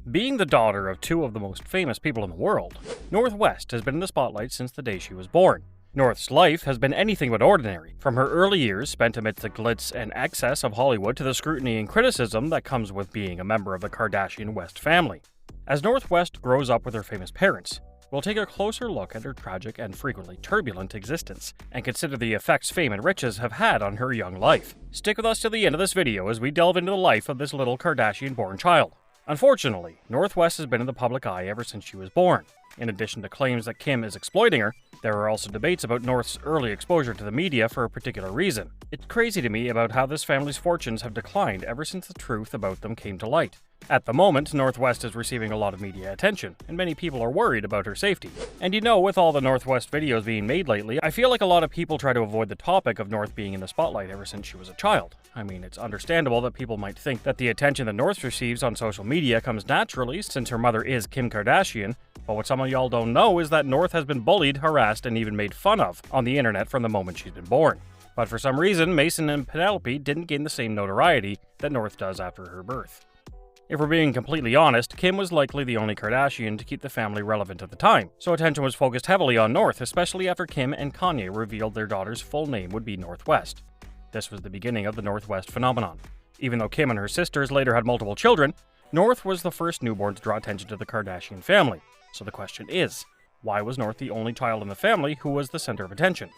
Being the daughter of two of the most famous people in the world, North West has been in the spotlight since the day she was born. North's life has been anything but ordinary, from her early years spent amidst the glitz and excess of Hollywood to the scrutiny and criticism that comes with being a member of the Kardashian-West family. As North West grows up with her famous parents, we'll take a closer look at her tragic and frequently turbulent existence, and consider the effects fame and riches have had on her young life. Stick with us to the end of this video as we delve into the life of this little Kardashian-born child. Unfortunately, North West has been in the public eye ever since she was born. In addition to claims that Kim is exploiting her, there are also debates about North's early exposure to the media for a particular reason. It's crazy to me about how this family's fortunes have declined ever since the truth about them came to light. At the moment, North West is receiving a lot of media attention, and many people are worried about her safety. And you know, with all the North West videos being made lately, I feel like a lot of people try to avoid the topic of North being in the spotlight ever since she was a child. I mean, it's understandable that people might think that the attention that North receives on social media comes naturally since her mother is Kim Kardashian, but what some of y'all don't know is that North has been bullied, harassed, and even made fun of on the internet from the moment she's been born. But for some reason, Mason and Penelope didn't gain the same notoriety that North does after her birth. If we're being completely honest, Kim was likely the only Kardashian to keep the family relevant at the time, so attention was focused heavily on North, especially after Kim and Kanye revealed their daughter's full name would be North West. This was the beginning of the North West phenomenon. Even though Kim and her sisters later had multiple children, North was the first newborn to draw attention to the Kardashian family. So the question is, why was North the only child in the family who was the center of attention?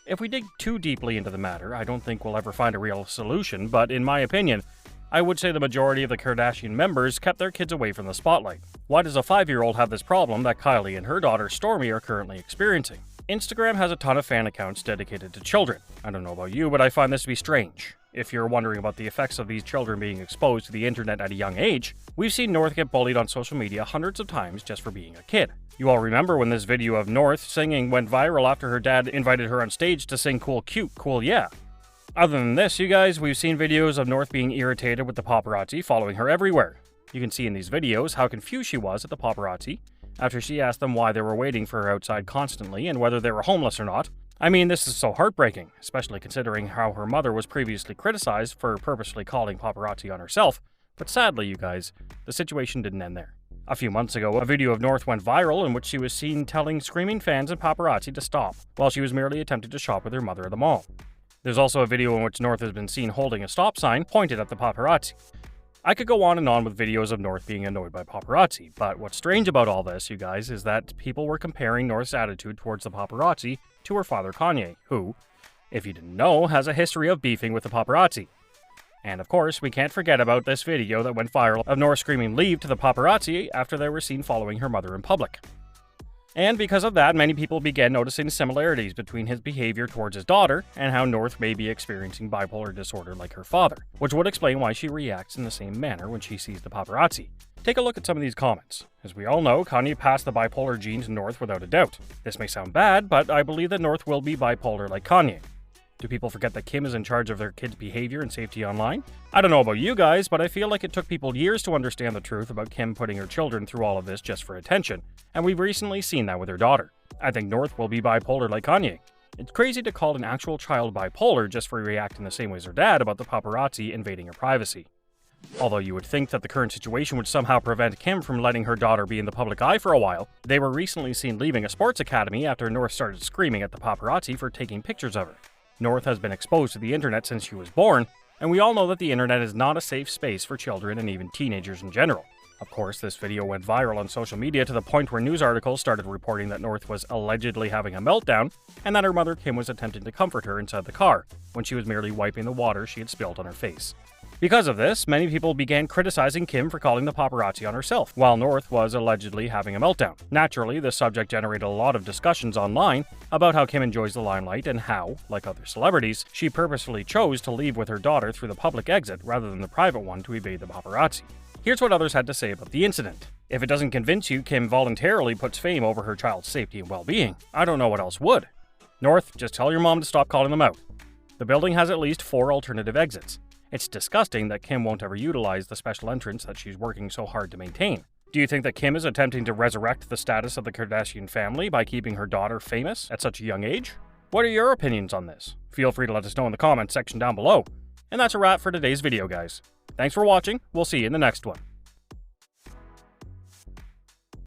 If we dig too deeply into the matter, I don't think we'll ever find a real solution, but in my opinion, I would say the majority of the Kardashian members kept their kids away from the spotlight. Why does a 5-year-old have this problem that Kylie and her daughter Stormi are currently experiencing? Instagram has a ton of fan accounts dedicated to children. I don't know about you, but I find this to be strange. If you're wondering about the effects of these children being exposed to the internet at a young age, we've seen North get bullied on social media hundreds of times just for being a kid. You all remember when this video of North singing went viral after her dad invited her on stage to sing Cool Cute, Cool Yeah. Other than this, you guys, we've seen videos of North being irritated with the paparazzi following her everywhere. You can see in these videos how confused she was at the paparazzi after she asked them why they were waiting for her outside constantly and whether they were homeless or not. I mean, this is so heartbreaking, especially considering how her mother was previously criticized for purposely calling paparazzi on herself. But sadly, you guys, the situation didn't end there. A few months ago, a video of North went viral in which she was seen telling screaming fans and paparazzi to stop while she was merely attempting to shop with her mother at the mall. There's also a video in which North has been seen holding a stop sign pointed at the paparazzi. I could go on and on with videos of North being annoyed by paparazzi, but what's strange about all this, you guys, is that people were comparing North's attitude towards the paparazzi to her father Kanye, who, if you didn't know, has a history of beefing with the paparazzi. And of course, we can't forget about this video that went viral of North screaming "leave" to the paparazzi after they were seen following her mother in public. And because of that, many people began noticing similarities between his behavior towards his daughter and how North may be experiencing bipolar disorder like her father, which would explain why she reacts in the same manner when she sees the paparazzi. Take a look at some of these comments. As we all know, Kanye passed the bipolar gene to North without a doubt. This may sound bad, but I believe that North will be bipolar like Kanye. Do people forget that Kim is in charge of their kids' behavior and safety online? I don't know about you guys, but I feel like it took people years to understand the truth about Kim putting her children through all of this just for attention, and we've recently seen that with her daughter. I think North will be bipolar like Kanye. It's crazy to call an actual child bipolar just for reacting the same way as her dad about the paparazzi invading her privacy. Although you would think that the current situation would somehow prevent Kim from letting her daughter be in the public eye for a while, they were recently seen leaving a sports academy after North started screaming at the paparazzi for taking pictures of her. North has been exposed to the internet since she was born, and we all know that the internet is not a safe space for children and even teenagers in general. Of course, this video went viral on social media to the point where news articles started reporting that North was allegedly having a meltdown, and that her mother Kim was attempting to comfort her inside the car, when she was merely wiping the water she had spilled on her face. Because of this, many people began criticizing Kim for calling the paparazzi on herself, while North was allegedly having a meltdown. Naturally, the subject generated a lot of discussions online about how Kim enjoys the limelight and how, like other celebrities, she purposefully chose to leave with her daughter through the public exit rather than the private one to evade the paparazzi. Here's what others had to say about the incident. If it doesn't convince you Kim voluntarily puts fame over her child's safety and well-being, I don't know what else would. North, just tell your mom to stop calling them out. The building has at least 4 alternative exits. It's disgusting that Kim won't ever utilize the special entrance that she's working so hard to maintain. Do you think that Kim is attempting to resurrect the status of the Kardashian family by keeping her daughter famous at such a young age? What are your opinions on this? Feel free to let us know in the comments section down below. And that's a wrap for today's video, guys. Thanks for watching. We'll see you in the next one.